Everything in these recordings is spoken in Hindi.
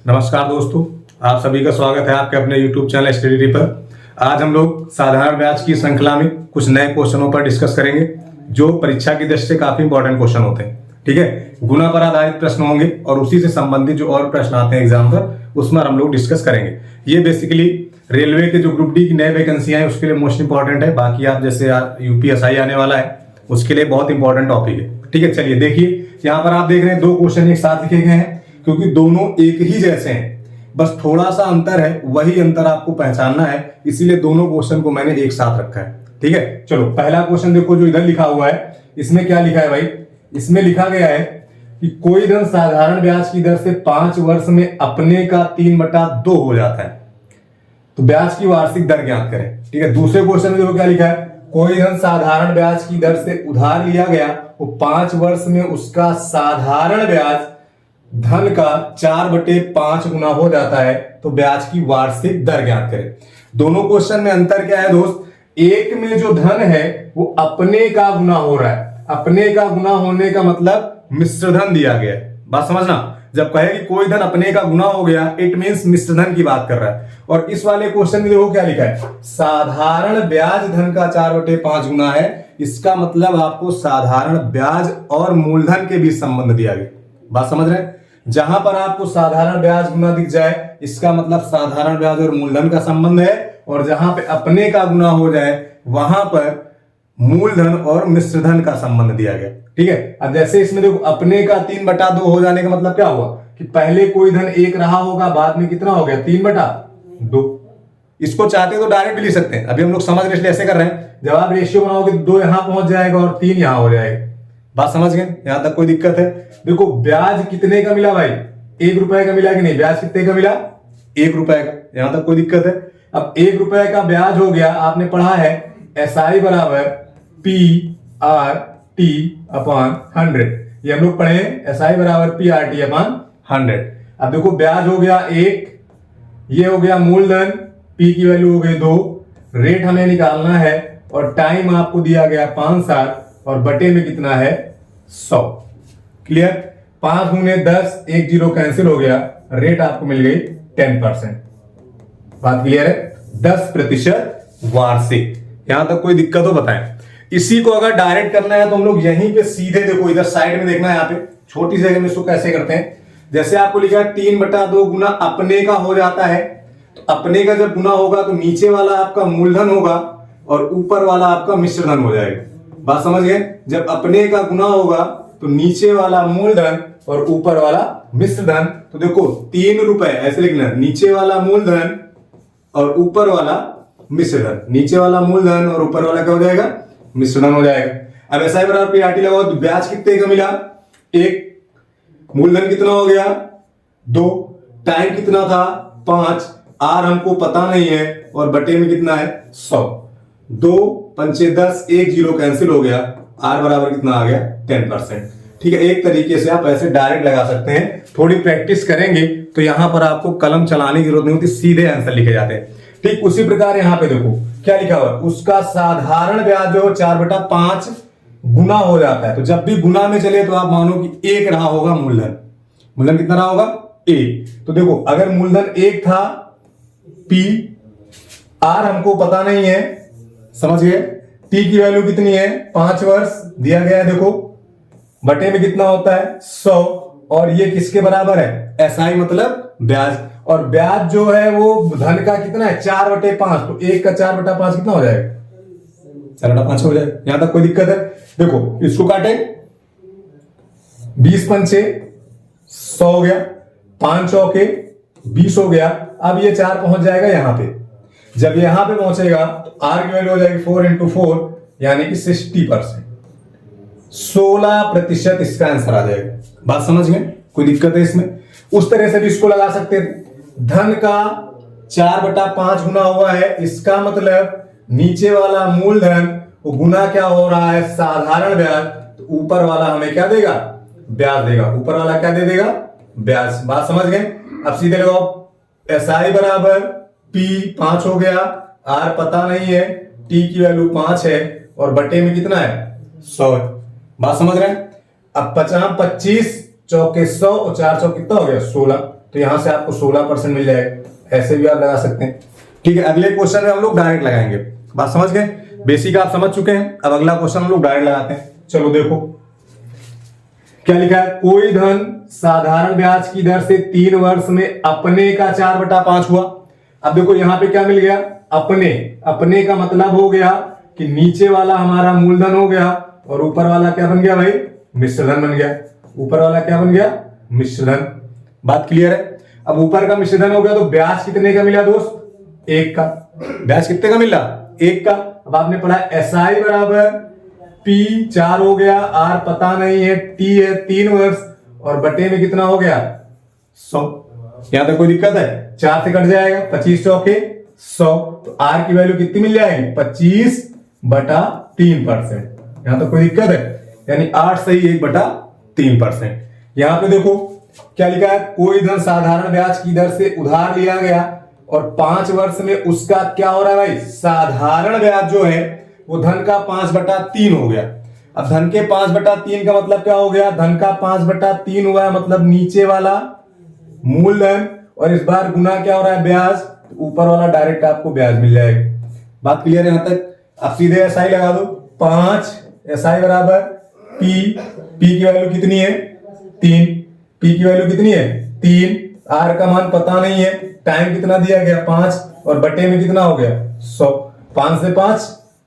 नमस्कार दोस्तों, आप सभी का स्वागत है आपके अपने YouTube चैनल स्टडी पर। आज हम लोग साधारण ब्याज की श्रृंखला में कुछ नए क्वेश्चनों पर डिस्कस करेंगे जो परीक्षा की दृष्टि से काफी इंपॉर्टेंट क्वेश्चन होते हैं। ठीक है, गुना पर आधारित प्रश्न होंगे और उसी से संबंधित जो और प्रश्न आते हैं एग्जाम पर उसमें हम लोग डिस्कस करेंगे। ये बेसिकली रेलवे के जो ग्रुप डी की नए वैकेंसियां हैं उसके लिए मोस्ट इंपॉर्टेंट है। बाकी आप जैसे यूपीएसआई आने वाला है उसके लिए बहुत इंपॉर्टेंट टॉपिक है। ठीक है, चलिए देखिए यहाँ पर आप देख रहे हैं दो क्वेश्चन एक साथ लिखे गए हैं क्योंकि दोनों एक ही जैसे हैं, बस थोड़ा सा अंतर है, वही अंतर आपको पहचानना है, इसीलिए दोनों क्वेश्चन को मैंने एक साथ रखा है। ठीक है, चलो पहला क्वेश्चन देखो जो इधर लिखा हुआ है, इसमें क्या लिखा है भाई? इसमें लिखा गया है कि कोई धन साधारण ब्याज की दर से 5 वर्ष में अपने का 3/2 हो जाता है तो ब्याज की वार्षिक दर ज्ञात करें। ठीक है, दूसरे क्वेश्चन में देखो क्या लिखा है, कोई धन साधारण ब्याज की दर से उधार लिया गया वो 5 वर्ष में उसका साधारण ब्याज धन का 4/5 गुना हो जाता है तो ब्याज की वार्षिक दर ज्ञात करें। दोनों क्वेश्चन में अंतर क्या है दोस्त? एक में जो धन है वो अपने का गुना हो रहा है, अपने का गुना होने का मतलब मिश्र धन दिया गया है। बात समझना, जब कहे कि कोई धन अपने का गुना हो गया इट मींस मिश्र धन की बात कर रहा है। और इस वाले क्वेश्चन में देखो क्या लिखा है, साधारण ब्याज धन का 4/5 गुना है, इसका मतलब आपको साधारण ब्याज और मूलधन के बीच संबंध दिया गया। बात समझ रहे हैं? जहां पर आपको साधारण ब्याज गुना दिख जाए इसका मतलब साधारण ब्याज और मूलधन का संबंध है, और जहां पे अपने का गुना हो जाए वहां पर मूलधन और मिश्र धन का संबंध दिया गया। ठीक है, अब जैसे इसमें देखो अपने का 3/2 हो जाने का मतलब क्या हुआ कि पहले कोई धन 1 रहा होगा, बाद में कितना हो गया 3/2। इसको चाहते तो डायरेक्ट भी लिख सकते हैं, अभी हम लोग समझ रहे ऐसे कर रहे हैं। जब आप रेशियो बनाओगे 2 यहां पहुंच जाएगा और 3 यहां हो जाएगा। बात समझ गए? यहां तक कोई दिक्कत है? देखो ब्याज कितने का मिला भाई? 1 रुपए का मिला कि नहीं? ब्याज कितने का मिला? 1 रुपए का। यहां तक कोई दिक्कत है? अब 1 रुपए का ब्याज हो गया, आपने पढ़ा है SI बराबर PRT/100। ये हम लोग पढ़े SI बराबर PRT/100। अब देखो ब्याज हो गया 1, ये हो गया मूलधन, P की वैल्यू हो गई 2, रेट हमें निकालना है और टाइम आपको दिया गया 5 साल और बटे में कितना है 100। क्लियर? 5 गुने 10, 1 0 कैंसिल हो गया, रेट आपको मिल गई 10%। बात क्लियर है? 10% वार्षिक। यहां तक कोई दिक्कत हो बताएं। इसी को अगर डायरेक्ट करना है तो हम लोग यहीं पे सीधे देखो इधर साइड में देखना है, यहाँ पे छोटी जगह में इसको कैसे करते हैं। जैसे आपको लिखा है 3/2 गुना अपने का हो जाता है, तो अपने का जब गुना होगा तो नीचे वाला आपका मूलधन होगा और ऊपर वाला आपका मिश्र धन हो जाएगा। बात समझ गए? जब अपने का गुना होगा तो नीचे वाला मूलधन और ऊपर वाला मिश्र धन। तो देखो 3 रुपए ऐसे लिखना, नीचे वाला मूलधन और ऊपर वाला मिश्र धन। नीचे वाला मूलधन और ऊपर वाला क्या हो जाएगा? मिश्र धन हो जाएगा। अब SI बराबर PRT लगाओ तो ब्याज कितने का मिला? 1, मूलधन कितना हो गया 2, टाइम कितना था 5, आर हमको पता नहीं है और बटे में कितना है 100। 2 पंचे 10, 1 0 कैंसिल हो गया, आर बराबर कितना आ गया 10%। ठीक है, एक तरीके से आप ऐसे डायरेक्ट लगा सकते हैं। थोड़ी प्रैक्टिस करेंगे तो यहां पर आपको कलम चलाने की जरूरत नहीं होती, सीधे आंसर लिखे जाते हैं। ठीक उसी प्रकार यहां पे देखो क्या लिखा हुआ है, उसका साधारण ब्याज जो 4/5 गुना हो जाता है। तो जब भी गुना में चले तो आप मानो कि 1 रहा होगा मूलधन। मूलधन कितना रहा होगा? 1। तो देखो अगर मूलधन 1 था, P R हमको पता नहीं है, समझ गए? T की वैल्यू कितनी है? 5 वर्ष दिया गया है, देखो बटे में कितना होता है 100, और ये किसके बराबर है? SI मतलब ब्याज, और ब्याज जो है वो धन का कितना है 4/5, तो 1 का 4/5 कितना हो जाएगा? 4/5 हो जाएगा। यहां तक कोई दिक्कत है? देखो इसको काटे, 20 पंचे 100 हो गया, 5 चौके 20 हो गया। अब ये 4 पहुंच जाएगा यहां पे। जब यहां पे पहुंचेगा तो आर की वैल्यू हो जाएगी 4 × 4 यानी कि 60%। 16% इसका आंसर आ जाएगा। बात समझ में? कोई दिक्कत है इसमें? उस तरह से भी इसको लगा सकते थे, धन का 4/5 गुना हुआ है, इसका मतलब नीचे वाला मूलधन वो गुना क्या हो रहा है? साधारण ब्याज, तो ऊपर वाला हमें क्या देगा? ब्याज देगा। ऊपर वाला क्या दे देगा? ब्याज। बात समझ गए? अब सीधे लगाओ, SI बराबर P 5 हो गया, R पता नहीं है, T की वैल्यू 5 है और बटे में कितना है 100। बात समझ रहे हैं? अब 50 25 चौके 100 और 4 चौके कितना हो गया 16। तो यहां से आपको 16% मिल जाएगा। ऐसे भी आप लगा सकते हैं। ठीक है, अगले क्वेश्चन में हम लोग डायरेक्ट लगाएंगे। बात समझ गए? बेसिक आप समझ चुके हैं। अब अगला क्वेश्चन हम लोग डायरेक्ट लगाते हैं। चलो देखो क्या लिखा है, कोई धन साधारण ब्याज की दर से 3 वर्ष में अपने का 4/5 हुआ। अब देखो यहां पे क्या मिल गया, अपने का मतलब हो गया कि नीचे वाला हमारा मूलधन हो गया और ऊपर वाला क्या बन गया भाई, मिश्रधन बन गया। ऊपर वाला क्या बन गया, मिश्रधन। बात क्लियर है? अब ऊपर का मिश्रधन हो गया तो ब्याज कितने का मिला दोस्त, 1 का। ब्याज कितने का मिला, 1 का। अब आपने पढ़ा SI बराबर P 4 हो गया, R पता नहीं है, T है 3 वर्ष और बटे में कितना हो गया 100। यहां तक कोई दिक्कत है? 4 से कट जाएगा, 25 चौके 100, तो R की वैल्यू कितनी मिल जाएगी, 25/3%। यहां तक कोई दिक्कत है? यानी 8 सही 1/3%। यहां पे देखो क्या लिखा है, कोई धन साधारण ब्याज की दर से उधार लिया गया और 5 वर्ष में उसका क्या हो रहा है भाई, साधारण ब्याज जो है वो धन का 5/3 हो गया। अब धन के 5/3 का मतलब क्या हो गया, धन का 5/3 हुआ है मतलब नीचे वाला मूलधन और इस बार गुना क्या हो रहा है, ब्याज। तो ऊपर वाला डायरेक्ट आपको ब्याज मिल जाएगा। बात क्लियर है यहां तक? अब सीधे SI लगा दो, 5 SI बराबर P की वैल्यू कितनी है 3, P की वैल्यू कितनी है 3, R का मान पता नहीं है, टाइम कितना दिया गया 5 और बटे में कितना हो गया 100। 5 से 5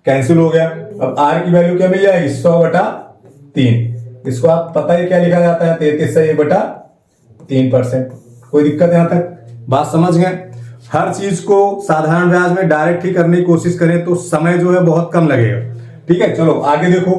कैंसिल हो गया। अब R की वैल्यू क्या मिल जाएगी 100/3। इसको आप पता ही क्या लिखा जाता है, 33/3%। कोई दिक्कत यहां तक? बात समझ गए? हर चीज को साधारण ब्याज में डायरेक्ट ही करने की कोशिश करें तो समय जो है बहुत कम लगेगा। ठीक है, चलो आगे देखो।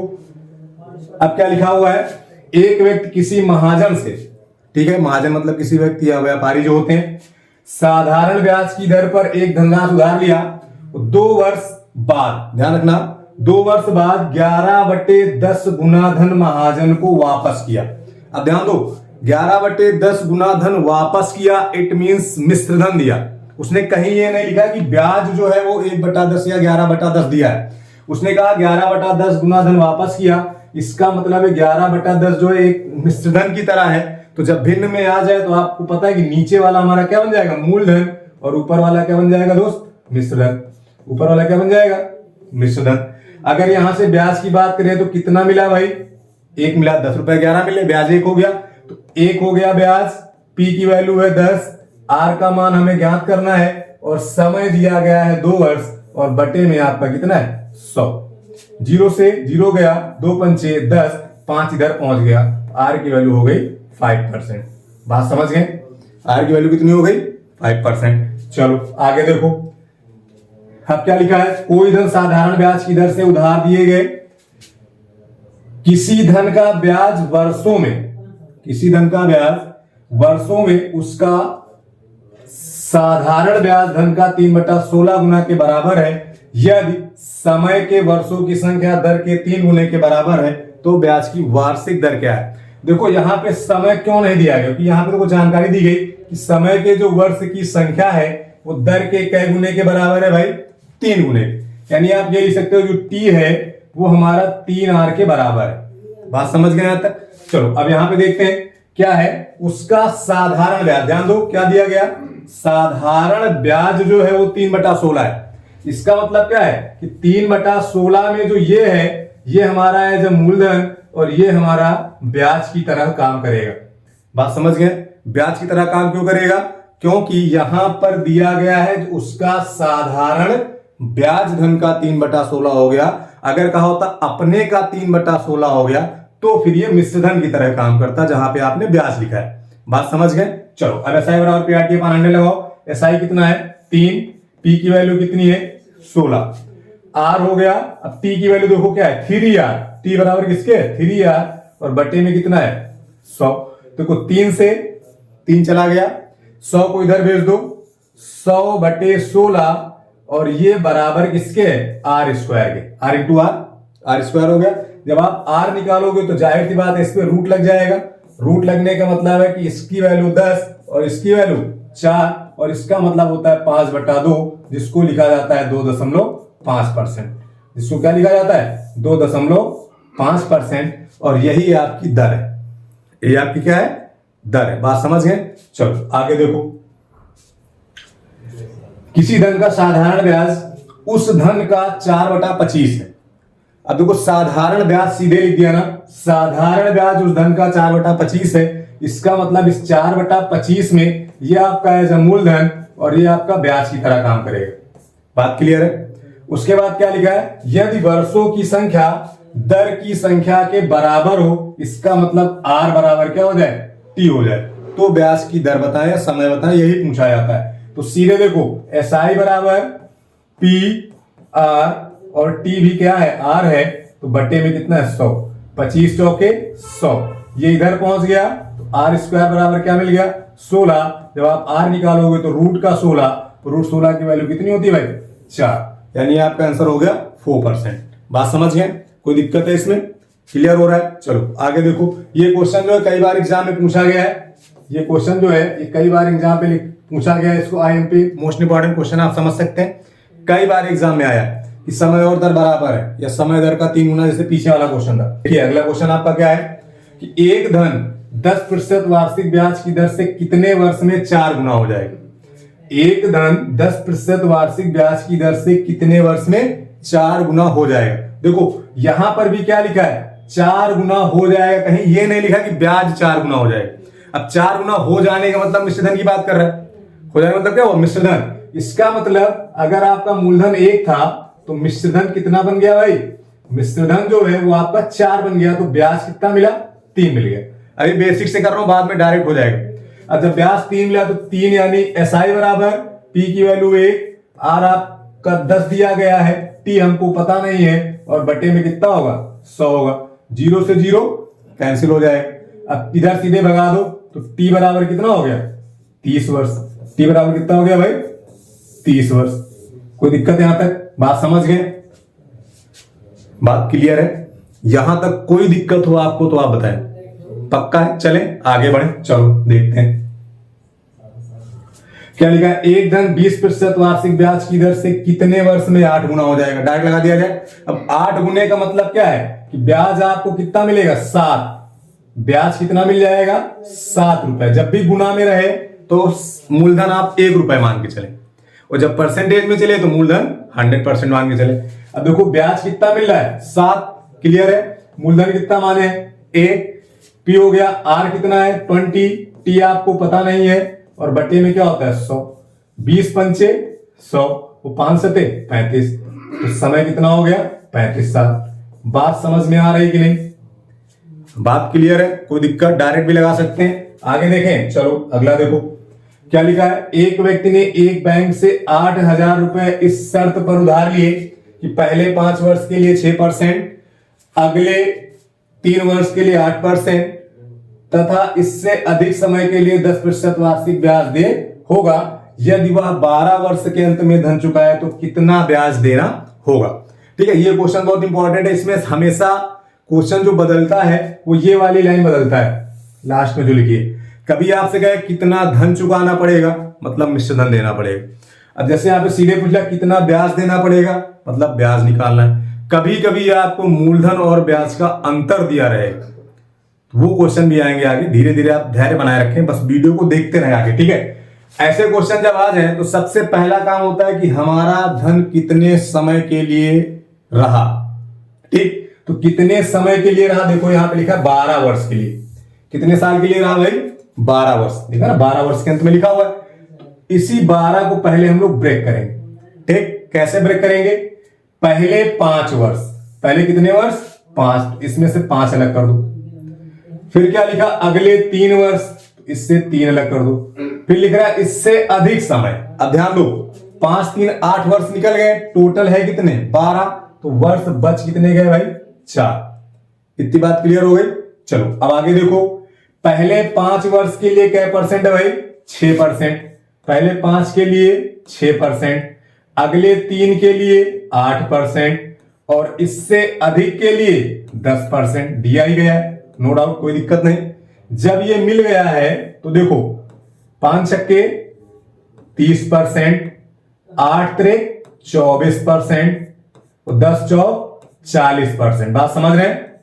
अब क्या लिखा हुआ है, एक व्यक्ति किसी महाजन से, ठीक है, महाजन मतलब किसी व्यक्ति या व्यापारी जो होते हैं, साधारण ब्याज की दर पर एक धनराशि उधार लिया। 2 वर्ष बाद, ध्यान रखना, 2 वर्ष बाद 11/10 गुना धन महाजन को वापस किया। अब ध्यान दो, 11/10 गुना धन वापस किया, इट मींस मिश्रधन दिया। उसने कहीं ये नहीं लिखा कि ब्याज जो है वो 1/10 या 11/10 दिया है। उसने कहा 11/10 गुना धन वापस किया, इसका मतलब है 11/10 जो है एक मिश्रधन की तरह है। तो जब भिन्न में आ जाए तो आपको पता है कि नीचे वाला हमारा क्या बन जाएगा, मूलधन, और ऊपर वाला क्या बन जाएगा दोस्त, मिश्रधन। ऊपर वाला क्या बन जाएगा, मिश्रधन। अगर यहां से ब्याज की बात करें तो कितना मिला भाई, 1 मिला, 10 रुपए 11 मिले, ब्याज 1 हो गया, तो 1 हो गया ब्याज। P की वैल्यू है 10, R का मान हमें ज्ञात करना है और समय दिया गया है 2 वर्ष और बटे में आपका कितना है 100। 0 से 0 गया, 2 पंचे 10, 5 इधर पहुंच गया, R की वैल्यू हो गई 5%। बात समझ गए? R की वैल्यू कितनी हो गई 5%। चलो आगे देखो। अब क्या लिखा है, कोई धन साधारण ब्याज की दर से उधार दिए गए, किसी धन का ब्याज वर्षों में, किसी धन का ब्याज वर्षों में उसका साधारण ब्याज धन का 3/16 गुना के बराबर है। यदि समय के वर्षों की संख्या दर के 3 गुने के बराबर है तो ब्याज की वार्षिक दर क्या है। देखो यहां पे समय क्यों नहीं दिया गया, क्योंकि यहां पे देखो जानकारी दी गई कि समय के जो वर्ष की संख्या है वो दर के कै गुने के बराबर है भाई, 3 गुने। यानी आप ये लिख सकते हो जो T है वो हमारा 3R के बराबर है। बात समझ गए यहां तक? चलो अब यहां पे देखते हैं क्या है, उसका साधारण ब्याज। ध्यान दो क्या दिया गया, साधारण ब्याज जो है वो 3/16 है। इसका मतलब क्या है कि 3/16 में जो ये है ये हमारा है जब मूलधन और ये हमारा ब्याज की तरह काम करेगा। बात समझ गए? ब्याज की तरह काम क्यों करेगा, क्योंकि यहां पर दिया गया है उसका साधारण ब्याज धन का 3/16 हो गया। अगर कहा होता अपने का 3/16 हो गया तो फिर ये मिश्रधन की तरह काम करता जहां पे आपने ब्याज लिखा है। बात समझ गए? चलो अब SI बराबर PRT अपन अंडे लगाओ। SI कितना है 3, P की वैल्यू कितनी है 16, R हो गया। अब T की वैल्यू देखो क्या है 3R, T बराबर किसके 3R और बटे में कितना है 100। देखो 3 से 3 चला गया, 100 को इधर भेज दो, 100/16 और ये बराबर किसके R स्क्वायर के, R इंटू R स्क्वायर हो गया। जब आप R निकालोगे तो जाहिर सी बात है इस पे रूट लग जाएगा। रूट लगने का मतलब है कि इसकी वैल्यू 10 और इसकी वैल्यू 4 और इसका मतलब होता है 5/2, जिसको लिखा जाता है 2.5%। जिसको क्या लिखा जाता है 2.5%। और यही आपकी दर है, ये आपकी क्या है दर है। बात समझ गए? चलो आगे देखो, किसी धन का साधारण ब्याज उस धन का 4/25 है। अब देखो साधारण ब्याज सीधे लिख दिया ना, साधारण ब्याज उस धन का 4/25 है। इसका मतलब इस 4/25 में ये आपका एज मूलधन और ये आपका ब्याज की तरह काम करेगा। बात क्लियर है? उसके बाद क्या लिखा है, यदि वर्षों की संख्या दर की संख्या के बराबर हो, इसका मतलब आर बराबर क्या हो जाए, टी हो जाए, तो ब्याज की दर बताएं या समय बताएं, यही पूछा जाता है। तो सीधे देखो SI बराबर पी आर और टी भी क्या है, आर है, तो बटे में कितना है 100, 25 चौके 100, ये इधर पहुंच गया तो आर स्क्वायर बराबर क्या मिल गया 16। जब आप आर निकालोगे तो रूट का 16, तो रूट 16 की वैल्यू कितनी होती है भाई 4, यानी आपका आंसर हो गया 4%। बात समझ गए? कोई दिक्कत है इसमें? क्लियर हो रहा है? चलो आगे देखो, ये क्वेश्चन जो है कई बार एग्जाम में पूछा गया है, ये क्वेश्चन जो है ये कई बार एग्जाम पे पूछा गया है, इसको IMP मोस्ट इंपॉर्टेंट क्वेश्चन आप समझ सकते हैं। कई बार एग्जाम में आया कि समय और दर बराबर है या समय दर का 3 गुना, जैसे पीछे वाला क्वेश्चन था। देखिए अगला क्वेश्चन आपका क्या है कि एक धन 10% वार्षिक ब्याज की दर से कितने वर्ष में 4 गुना हो जाएगा। एक धन 10% वार्षिक ब्याज की दर से कितने वर्ष में 4 गुना हो जाएगा। देखो यहां पर भी क्या लिखा है 4 गुना हो जाएगा, कहीं ये नहीं लिखा कि ब्याज 4 गुना हो जाएगा। अब 4 गुना हो जाने का मतलब मिश्र धन की बात कर रहा है, हो जाएगा मतलब क्या हुआ मिश्र धन। इसका मतलब अगर आपका मूलधन 1 था तो मिश्र धन कितना बन गया भाई, मिश्र धन जो है वो आपका 4 बन गया, तो ब्याज कितना मिला 3 मिल गया। अभी बेसिक से कर रहा हूं, बाद में डायरेक्ट हो जाएगा। अब जब ब्याज 3 मिला तो 3 यानी SI बराबर P की वैल्यू 1, R आपका 10 दिया गया है, T हमको पता नहीं है, और बटे में कितना होगा 100 होगा। 0 से 0 कैंसिल हो जाएगा। अब इधर सीधे भगा दो तो T बराबर कितना हो गया 30 वर्ष। T बराबर कितना हो गया भाई 30 वर्ष। कोई दिक्कत यहां तक? बात समझ गए? बात क्लियर है? यहां तक कोई दिक्कत हो आपको तो आप बताएं। पक्का है? चले आगे बढ़े, चलो देखते हैं क्या लिखा है। एक धन 20% वार्षिक ब्याज की दर से कितने वर्ष में 8 गुना हो जाएगा। डायरेक्ट लगा दिया जाए। अब 8 गुने का मतलब क्या है कि ब्याज आपको कितना मिलेगा 7, ब्याज कितना मिल जाएगा 7 रुपए। जब भी गुना में रहे तो मूलधन आप 1 रुपए मान के चले, और जब परसेंटेज में चले तो मूलधन 100% मान के चले। अब देखो ब्याज कितना मिल रहा है 7, क्लियर है। मूलधन कितना माने 1, P हो गया, R कितना है 20, T आपको पता नहीं है, और बटे में क्या होता है 100, 20 पंचे 100, वो 5 सते 35, तो समय कितना हो गया 35 साल। बात समझ में आ रही कि नहीं? बात क्लियर है? कोई दिक्कत? डायरेक्ट भी लगा सकते हैं। आगे देखें, चलो अगला देखो क्या लिखा है। एक व्यक्ति ने एक बैंक से 8,000 रुपए इस शर्त पर उधार लिए कि पहले 5 वर्ष के लिए 6%, अगले 3 वर्ष के लिए 8% तथा इससे अधिक समय के लिए 10% वार्षिक ब्याज दे होगा। यदि वह 12 वर्ष के अंत में धन चुकाए तो कितना ब्याज देना होगा। ठीक है, ये क्वेश्चन बहुत इंपॉर्टेंट है। इसमें हमेशा क्वेश्चन जो बदलता है वो ये वाली लाइन बदलता है लास्ट में जो लिखी है। कभी आपसे कहे कितना धन चुकाना पड़ेगा, मतलब मिश्र धन देना पड़ेगा। अब जैसे यहाँ पे सीधे पूछ लिया कितना ब्याज देना पड़ेगा, मतलब ब्याज निकालना है। कभी कभी आपको मूलधन और ब्याज का अंतर दिया रहेगा, वो क्वेश्चन भी आएंगे आगे। धीरे धीरे आप धैर्य बनाए रखें, बस वीडियो को देखते रहें आगे। ठीक है, ऐसे क्वेश्चन जब आ जाए तो सबसे पहला काम होता है कि हमारा धन कितने समय के लिए रहा। ठीक, तो कितने समय के लिए रहा, देखो यहां पे लिखा 12 वर्ष के लिए। कितने साल के लिए रहा भाई 12 वर्ष, देखा ना 12 वर्ष के अंत में लिखा हुआ है। इसी 12 को पहले हम लोग ब्रेक करेंगे। ठीक, कैसे ब्रेक करेंगे, पहले 5 वर्ष, पहले कितने वर्ष 5, इसमें से 5 अलग कर दो। फिर क्या लिखा अगले 3 वर्ष, इससे 3 अलग कर दो। फिर लिख रहा है इससे अधिक समय। अब ध्यान दो 5 3 8 वर्ष निकल गए, टोटल है कितने 12, तो वर्ष बच कितने गए भाई 4। इतनी बात क्लियर हो गई। चलो अब आगे देखो, पहले 5 वर्ष के लिए क्या परसेंट है भाई 6%, पहले 5 के लिए 6%, अगले 3 के लिए 8%, और इससे अधिक के लिए 10% दिया ही गया है, नो डाउट, कोई दिक्कत नहीं। जब ये मिल गया है तो देखो 5 छक्के 30%, 8 त्रे 24%, और 10 चौक 40%। बात समझ रहे हैं?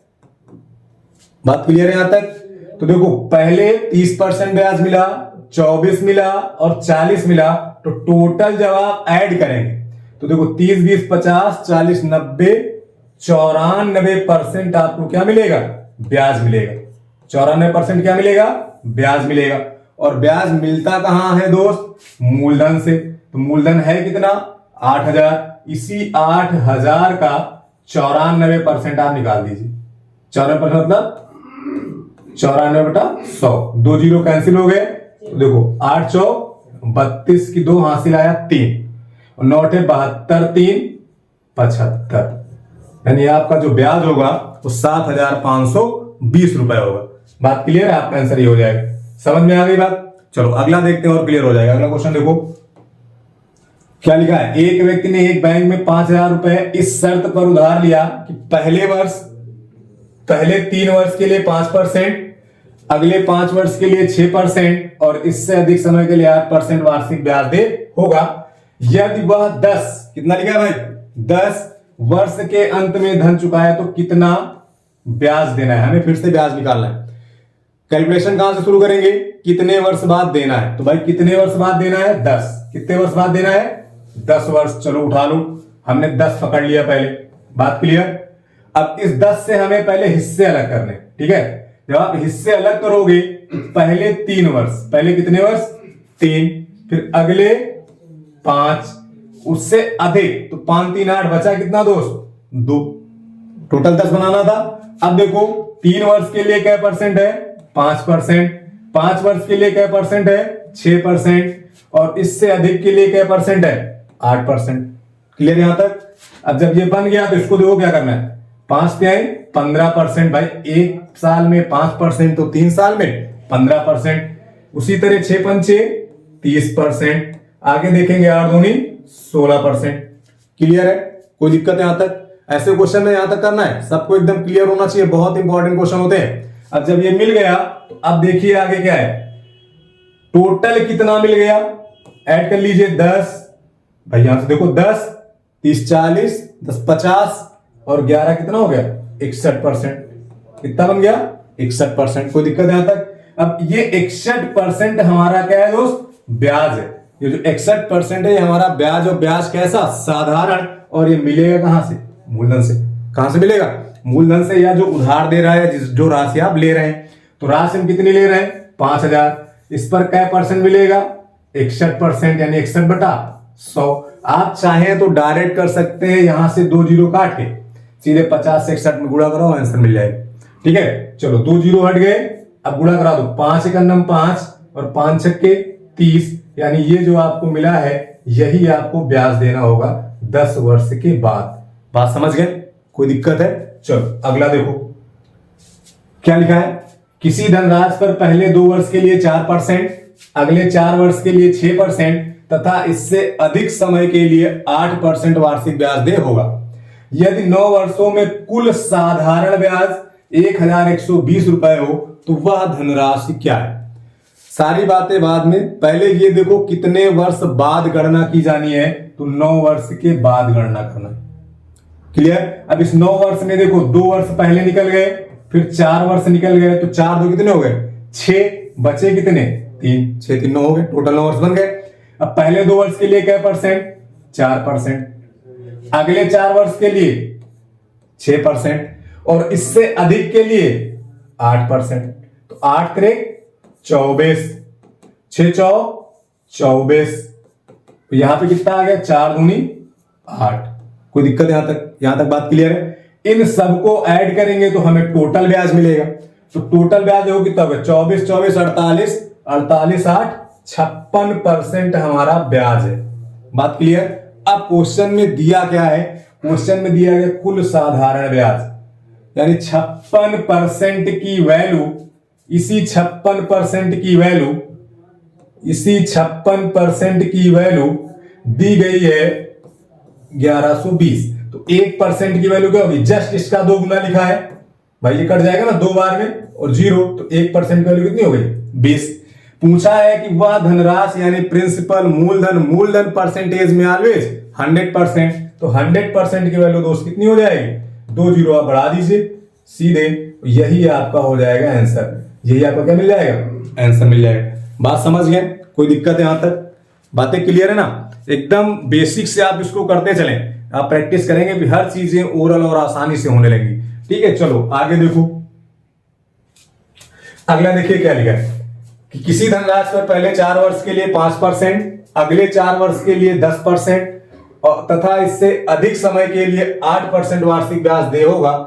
बात क्लियर है यहां तक? तो देखो पहले 30% ब्याज मिला, 24 मिला और 40 मिला, तो टोटल जब आप ऐड करेंगे तो देखो 30, 20, 50, 40, 90, 94% आपको क्या मिलेगा? ब्याज मिलेगा। 94% क्या मिलेगा? ब्याज मिलेगा। और ब्याज मिलता कहां है दोस्त? मूलधन से। तो मूलधन है कितना? 8000। इसी 8000 का 94% आप निकाल दीजिए। 94% मतलब 94/100। 2 जीरो कैंसिल हो गए। तो देखो 8 चौक 32 की 2 हासिल आया 3 और 9 72, 3 75। यानी आपका जो ब्याज होगा वो 7520 रुपए होगा। बात क्लियर है? आपका आंसर ये हो जाएगा। समझ में आ गई बात? चलो अगला देखते हैं और क्लियर हो जाएगा। अगला क्वेश्चन देखो क्या लिखा है। एक व्यक्ति ने एक बैंक में 5000 रुपए इस शर्त पर उधार लिया कि पहले 3 वर्ष के लिए 5%, अगले 5 वर्ष के लिए 6% और इससे अधिक समय के लिए 8% वार्षिक ब्याज दे होगा। यदि वह 10, कितना लिखा है भाई? 10 वर्ष के अंत में धन चुकाया तो कितना ब्याज देना है? हमें फिर से ब्याज निकालना है। कैलकुलेशन कहां से शुरू करेंगे? कितने वर्ष बाद देना है? तो भाई कितने वर्ष बाद देना है? 10। कितने वर्ष बाद देना है? 10 वर्ष। चलो उठा लो, हमने 10 पकड़ लिया पहले। बात क्लियर? अब इस 10 से हमें पहले हिस्से अलग करने, ठीक है? जब आप हिस्से अलग करोगे तो पहले 3 वर्ष, पहले कितने वर्ष? 3, फिर अगले 5, उससे अधिक तो 5 3 8 बचा कितना दोस्त? 2। टोटल 10 बनाना था। अब देखो 3 वर्ष के लिए क्या परसेंट है? 5%। 5 वर्ष के लिए क्या परसेंट है? 6%। और इससे अधिक के लिए क्या परसेंट है? 8%। क्लियर यहां तक? अब जब ये बन गया तो इसको देखो क्या करना है। 5 पे आए 15%। भाई 1 साल में 5% तो 3 साल में 15%। उसी तरह 6 पंचे 30%। आगे देखेंगे 8 दूनी 16%। क्लियर है? कोई दिक्कत है यहां तक? ऐसे क्वेश्चन में यहां तक करना है, सबको एकदम क्लियर होना चाहिए। बहुत इंपॉर्टेंट क्वेश्चन होते हैं। अब जब ये मिल गया तो अब देखिए आगे क्या है। टोटल कितना मिल गया? ऐड कर लीजिए 10। भाई यहां से देखो 10, 30, 40, 10, 50 और 11 कितना हो गया? 61%। कितना बन गया? 61%। कोई दिक्कत यहां तक? अब ये 61% हमारा क्या है दोस्त? ब्याज है। ये जो 61% है ये हमारा ब्याज, और ब्याज कैसा? साधारण। और ये मिलेगा कहां से? मूलधन से। कहां से मिलेगा? मूलधन से, या जो उधार दे रहा है, जो राशि आप ले रहे हैं। तो राशि हम कितनी ले रहे हैं? 5000। इस पर क्या परसेंट मिलेगा? 61%, यानी 61/100। आप चाहें तो डायरेक्ट कर सकते हैं, यहां से 2 जीरो काट के सीधे 50 से 61 में गुणा करो, आंसर मिल जाएगा। ठीक है, चलो 2 जीरो हट गए। अब गुणा करा दो। 5 1 5 और 5 6 30, यानी ये जो आपको मिला है यही आपको ब्याज देना होगा 10 वर्ष के बाद। बात समझ गए? कोई दिक्कत है? चलो अगला देखो क्या लिखा है। किसी धनराशि पर पहले 2 वर्ष के लिए 4%, अगले 4 वर्ष के लिए 6% तथा इससे अधिक समय के लिए 8% वार्षिक ब्याज दे होगा। यदि 9 वर्षों में कुल साधारण ब्याज 1120 रुपए हो तो वह धनराशि क्या है? सारी बातें बाद में, पहले ये देखो कितने वर्ष बाद गणना की जानी है, तो 9 वर्ष के बाद गणना करना है। क्लियर? अब इस 9 वर्ष में देखो 2 वर्ष पहले निकल गए, फिर 4 वर्ष निकल गए, तो 4 2 कितने हो गए? 6, बचे कितने? 3, 6 3 9 हो गए, टोटल 9 वर्ष बन गए। अब पहले 2 वर्ष के लिए क्या परसेंट? 4%, अगले 4 वर्ष के लिए 6% और इससे अधिक के लिए 8%। तो 8 करे 24, 6 चौ 24, तो यहां पे कितना आ गया? 4 दूनी 8। कोई दिक्कत यहां तक? यहां तक बात क्लियर है? इन सबको ऐड करेंगे तो हमें टोटल ब्याज मिलेगा। तो टोटल ब्याज हो कितना होगा? 24 24 48, 48 8 56% हमारा ब्याज है। बात क्लियर? अब क्वेश्चन में दिया क्या है? क्वेश्चन में दिया गया कुल साधारण ब्याज, यानी 56% की वैल्यू, इसी 56% की वैल्यू, इसी 56% की वैल्यू दी गई है 1120। तो 1% की वैल्यू क्या होगी? जस्ट इसका 2 गुना लिखा है भाई, ये कट जाएगा ना 2 बार में, और 0, तो 1% की वैल्यू कितनी हो गई? 20। पूछा है कि वह धनराशि यानी प्रिंसिपल मूलधन परसेंटेज में ऑलवेज 100%। तो 100% की वैल्यू दोस्त कितनी हो जाएगी? 2 जीरो आप बढ़ा दीजिए सीधे, यही आपका हो जाएगा आंसर। यही आपका क्या मिल जाएगा, आंसर मिल जाएगा। बात समझ गए, कोई दिक्कत है यहां तक, बातें क्लियर है ना? एकदम बेसिक से आप इसको करते चलें, आप प्रैक्टिस करेंगे भी हर चीजें ओरल और आसानी से होने लगी। ठीक है, चलो आगे देखो। अगला देखिए क्या लिखा है कि किसी धनराशि पर पहले 4 वर्ष के लिए 5%, अगले 4 वर्ष के लिए 10% और तथा इससे अधिक समय के लिए 8% वार्षिक ब्याज देय होगा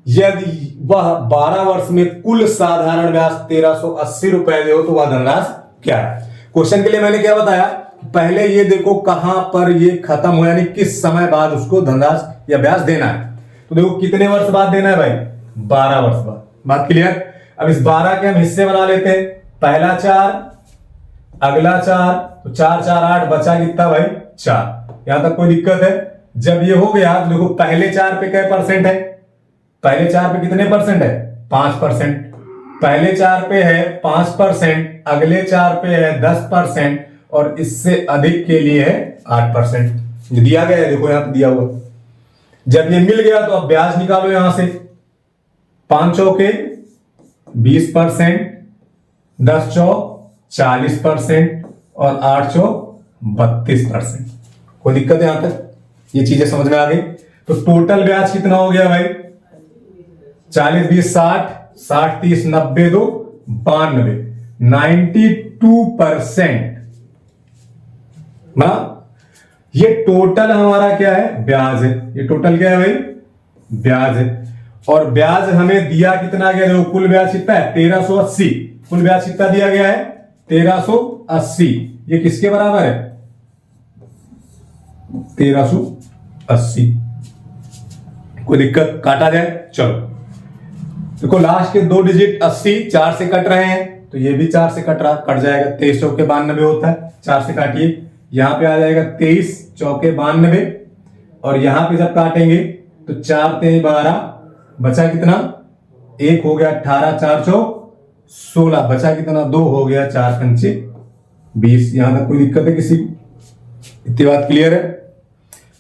यदि वह 12 वर्ष में कुल साधारण ब्याज 1380 रुपए दे हो, तो वह धनराशि क्या है? क्वेश्चन के लिए मैंने क्या बताया, पहले ये देखो कहां पर ये खत्म हो, यानी किस समय बाद उसको धनराशि या ब्याज देना है। तो देखो कितने वर्ष बाद देना है भाई, 12 वर्ष बाद। बात क्लियर? अब इस 12 के हम हिस्से बना लेते हैं, पहला 4, अगला 4, तो 4 4 8, बचा कितना भाई 4। यहां तक कोई दिक्कत है? जब ये हो गया तो देखो पहले 4 पे क्या परसेंट है, पहले 4 पे कितने परसेंट है, 5%। पहले 4 पे है 5%, अगले 4 पे है 10% और इससे अधिक के लिए है 8%। दिया गया है, देखो यहां पे दिया हुआ। जब ये मिल गया तो अब ब्याज निकालो यहां से, 5 चौके 20%, 10 चौक 40% और 8 चौक 32%। कोई दिक्कत है यहां तक? ये चीजें समझ में आ गई? तो टोटल ब्याज कितना हो गया भाई, 40 20 60, 60 30 90 2 92, 92%। ना ये टोटल हमारा क्या है, ब्याज है। ये टोटल क्या है भाई, ब्याज है। और ब्याज हमें दिया कितना गया, देखो कुल ब्याज कितना है 1380। कुल ब्याज कितना दिया गया है 1380। ये किसके बराबर है, 1380। कोई दिक्कत? काटा जाए, चलो देखो लास्ट के 2 डिजिट 80 4 से कट रहे हैं, तो ये भी 4 से कट रहा, कट जाएगा। 23 चौके 92 होता है, 4 से काटिए, यहां पे आ जाएगा 23 चौके 92 और यहां पे जब काटेंगे तो 4 3 12, बचा कितना, 1 हो गया 18, 4 चौक 16, बचा कितना 2 हो गया, 4 पंचे 20। यहां तक कोई दिक्कत है किसी को? इतनी बात क्लियर है?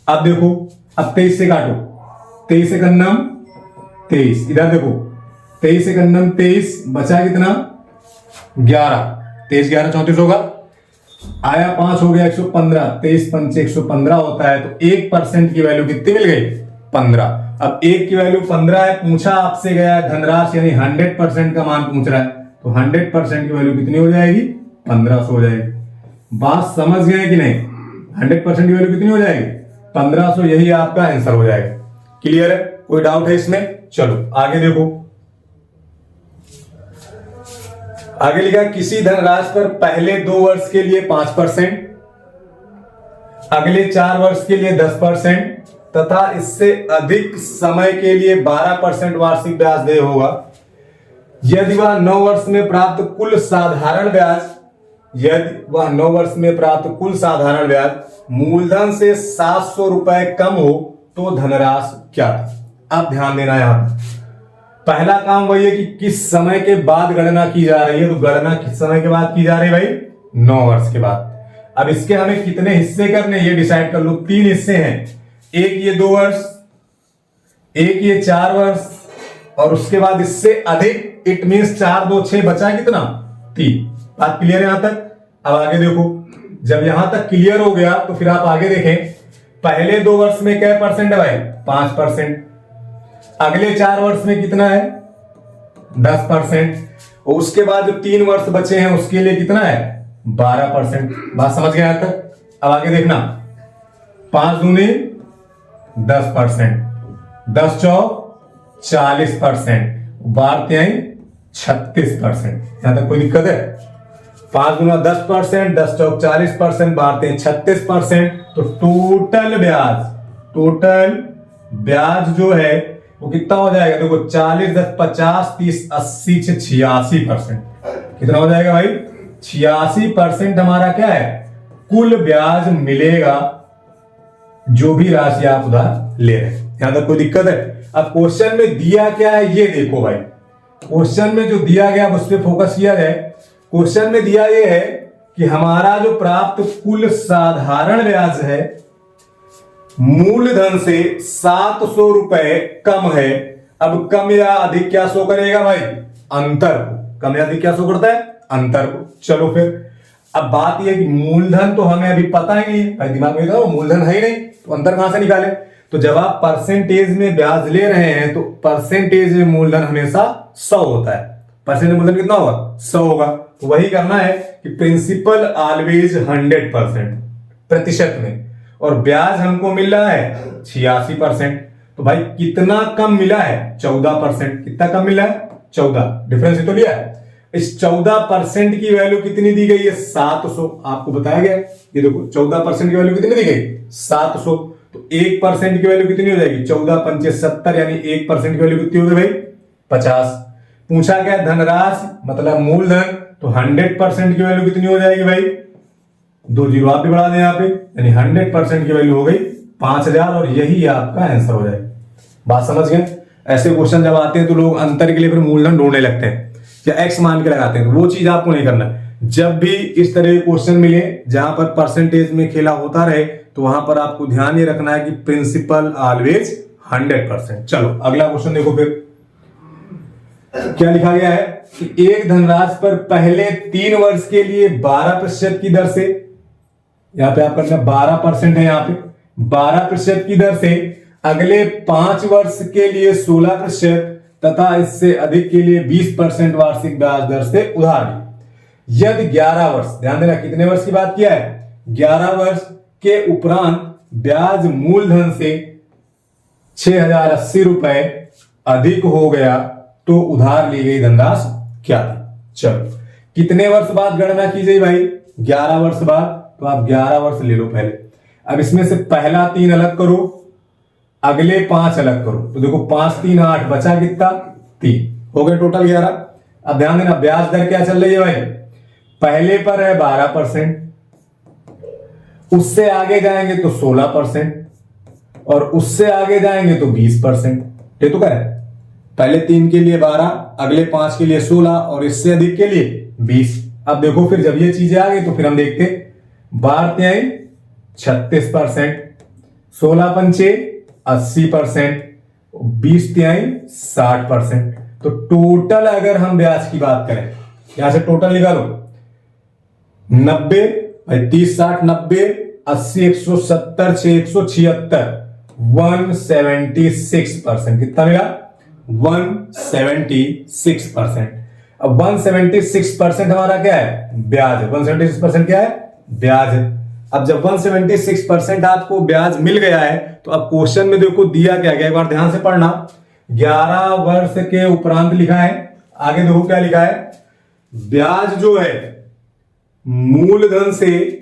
अब देखो, अब 23 से काटो, 23 से कन्नम 23, इधर देखो 23 से कन्नम 23, बचा कितना 11, 23 11 34 होगा, आया 5 हो गया 115, 23 पंचे 115 होता है। तो 1% की वैल्यू कितनी मिल गई, 15। अब 1 की वैल्यू 15 है, पूछा आपसे गया धनराशि यानी 100% का मान पूछ रहा है, तो 100% की वैल्यू कितनी हो जाएगी, 1500 हो जाएगी। बात समझ गए कि नहीं? 100% की वैल्यू कितनी हो जाएगी, 1500। यही आपका आंसर हो जाएगा। क्लियर है? कोई डाउट है इसमें? चलो आगे देखो। आगे लिखा किसी धनराशि पर पहले 2 वर्ष के लिए 5%, अगले 4 वर्ष के लिए 10% तथा इससे अधिक समय के लिए 12% वार्षिक ब्याज देय होगा यदि वह 9 वर्ष में प्राप्त कुल साधारण ब्याज, यदि वह 9 वर्ष में प्राप्त कुल साधारण ब्याज मूलधन से 700 रुपए कम हो तो धनराशि क्या थी? आप ध्यान देना यहां पर। पहला काम वही है कि किस समय के बाद गणना की जा रही है, तो गणना किस समय के बाद की जा रही है भाई, 9 वर्ष के बाद। अब इसके हमें कितने हिस्से करने ये डिसाइड कर लो। 3 हिस्से हैं, एक ये 2 वर्ष, एक ये 4 वर्ष और उसके बाद इससे अधिक, इट मींस 4 2 6, बचा कितना 3। बात क्लियर है यहां तक? अब आगे देखो, जब यहां तक क्लियर हो गया तो फिर आप आगे देखें, पहले 2 वर्ष में क्या परसेंट है भाई, 5%, अगले 4 वर्ष में कितना है 10% और उसके बाद जो 3 वर्ष बचे हैं उसके लिए कितना है 12%। बात समझ गए यहां तक? अब आगे देखना, 5 दूनी 10%, 10 चौक 40%, 12 तिहाई 36%। यहां तक कोई दिक्कत है? 5 गुना 10%, 10 चौक 40%, 12 तिहाई 36%। तो टोटल ब्याज जो है वो कितना हो जाएगा, देखो 40 10 50 30 80 से 86%। कितना हो जाएगा भाई, 86% हमारा क्या है, कुल ब्याज मिलेगा जो भी राशि आप उधार ले रहे हैं। यहां तक कोई दिक्कत है? अब क्वेश्चन में दिया क्या है ये देखो भाई, क्वेश्चन में जो दिया गया उस पर फोकस किया जाए। क्वेश्चन में दिया ये है कि हमारा जो प्राप्त कुल साधारण ब्याज है मूलधन से 700 रुपए कम है। अब कम या अधिक क्या शो करेगा भाई, अंतर को कम या अधिक क्या शो करता है? अंतर को। चलो फिर अब बात यह है कि मूलधन तो हमें अभी पता ही नहीं है, दिमाग में वो मूलधन है ही नहीं, तो अंतर कहां से निकाले? तो जब आप परसेंटेज में ब्याज ले रहे हैं तो परसेंटेज में मूलधन हमेशा 100 होता है। परसेंटेज मूलधन कितना होगा? 100 होगा। तो वही करना है कि प्रिंसिपल ऑलवेज 100% प्रतिशत में, और ब्याज हमको मिल रहा है 86%। तो भाई कितना कम मिला है? 14%। कितना कम मिला है? 14। डिफरेंस ही तो लिया है। इस 14% की वैल्यू कितनी दी गई है? 700। आपको बताया गया ये देखो 14% की वैल्यू कितनी दी गई? 700। तो 1% की वैल्यू कितनी हो जाएगी? 14 पंचे 70, यानी 1% की वैल्यू कितनी हो गई भाई? 50। पूछा गया धनराशि मतलब मूलधन, तो 100% की वैल्यू कितनी हो जाएगी भाई? 2 जीरो आप भी बढ़ा दें यहाँ पे, यानी 100% की वैल्यू हो गई 5000, और यही आपका आंसर हो जाएगा। बात समझ गए? ऐसे क्वेश्चन जब आते हैं तो लोग अंतर के लिए फिर मूलधन ढूंढने लगते हैं या एक्स मान के लगाते हैं, तो वो चीज आपको नहीं करना। जब भी इस तरह के क्वेश्चन मिले जहां पर परसेंटेज में खेला होता रहे, तो वहां पर आपको ध्यान ये रखना है कि प्रिंसिपल ऑलवेज 100%। चलो अगला क्वेश्चन देखो फिर क्या लिखा गया है कि एक धनराशि पर पहले 3 वर्ष के लिए 12% की दर से, यहां पे आप करना 12% है, यहां पे 12% की दर से अगले 5 वर्ष के लिए 16% तथा इससे अधिक के लिए 20% वार्षिक ब्याज दर से उधार ली। यदि 11 वर्ष, ध्यान देना कितने वर्ष की बात किया है? 11 वर्ष के उपरांत ब्याज मूलधन से 6080 रुपए अधिक हो गया तो उधार ली गई धनराशि क्या थी? चलो कितने वर्ष बाद गणना की जाए भाई? 11 वर्ष बाद। तो आप 11 वर्ष ले लो पहले। अब इसमें से पहला 3 अलग करो, अगले 5 अलग करो, तो देखो 5 3 8, बचा कितना? 3 हो गए टोटल 11। अब ध्यान देना ब्याज दर क्या चल रही है भाई? पहले पर है 12%, उससे आगे जाएंगे तो 16%, और उससे आगे जाएंगे तो 20%। ठीक तो है, पहले 3 के लिए 12, अगले 5 के लिए 16, और इससे अधिक के लिए 20। अब देखो फिर जब ये चीजें आ गई तो फिर हम देखते 12 तिहाई 36%, 16 पंचे 80%, 20 तिहाई 60%। तो टोटल अगर हम ब्याज की बात करें, यहां से टोटल निकालो 90 भाई 30 60 90 80 170 6 176 176%। कितना मिला? 176%। अब 176% हमारा क्या है? ब्याज है। 176% क्या है? ब्याज है। अब जब 176% आपको ब्याज मिल गया है, तो अब क्वेश्चन में देखो दिया क्या गया, एक बार ध्यान से पढ़ना। 11 वर्ष के उपरांत लिखा है, आगे देखो क्या लिखा है? ब्याज जो है मूलधन से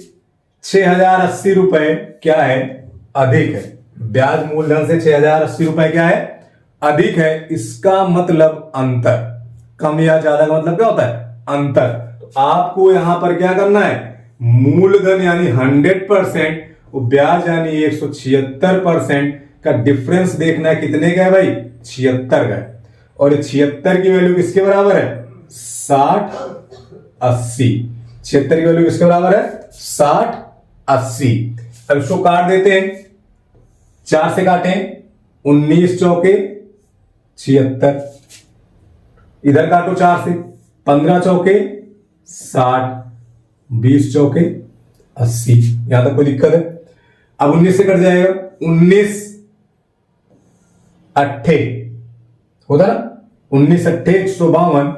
6080 रुपए क्या है? अधिक है। ब्याज मूलधन से 6080 रुपए क्या है? अधिक है। इसका मतलब अंतर। कम या ज्यादा का मतलब क्या होता है? अंतर। तो आपको यहां पर क्या करना है? मूलधन यानी 100%, ब्याज यानी 176% का डिफरेंस देखना है। कितने का है भाई? 76 का है। और 76 की वैल्यू किसके बराबर है? 60 80। 76 की वैल्यू किसके बराबर है? 60 80। अब इसको काट देते हैं, 4 से काटें, 19 चौके 76, इधर काटो 4 से, 15 चौके 60, 20 चौके 80। यहां तक कोई दिक्कत है? अब 19 से कट जाएगा, 19 अट्ठे होता ना, 19 अट्ठे 152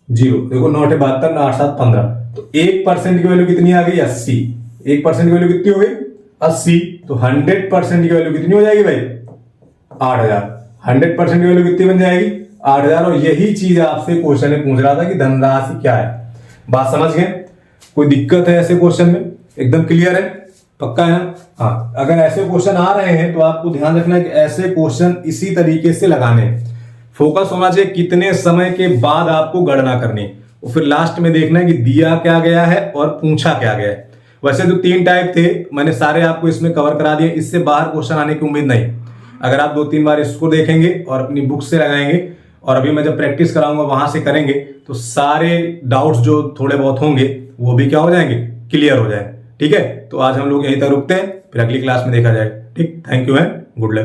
जीरो, देखो 9 अट्ठे 72 8 7 15। तो 1% की वैल्यू कितनी आ गई? 80। 1% की वैल्यू कितनी हो गई? 80। तो 100% की वैल्यू कितनी हो जाएगी भाई? 8000। 100% की वैल्यू कितनी बन जाएगी? 8000। और यही चीज आपसे क्वेश्चन में पूछ रहा था कि धनराशि क्या है। बात समझ गए? कोई दिक्कत है ऐसे क्वेश्चन में? एकदम क्लियर है? पक्का है ना? हाँ, अगर ऐसे क्वेश्चन आ रहे हैं तो आपको ध्यान रखना है कि ऐसे क्वेश्चन इसी तरीके से लगाने। फोकस होना चाहिए कितने समय के बाद आपको गणना करनी, और फिर लास्ट में देखना है कि दिया क्या गया है और पूछा क्या गया है। वैसे तो 3 टाइप थे, मैंने सारे आपको इसमें कवर करा दिए, इससे बाहर क्वेश्चन आने की उम्मीद नहीं। अगर आप 2-3 बार इसको देखेंगे और अपनी बुक से लगाएंगे, और अभी मैं जब प्रैक्टिस कराऊंगा वहां से करेंगे, तो सारे डाउट्स जो थोड़े बहुत होंगे वो भी क्या हो जाएंगे? क्लियर हो जाएंगे। ठीक है, तो आज हम लोग यहीं तक रुकते हैं, फिर अगली क्लास में देखा जाएगा। ठीक, thank you and good luck.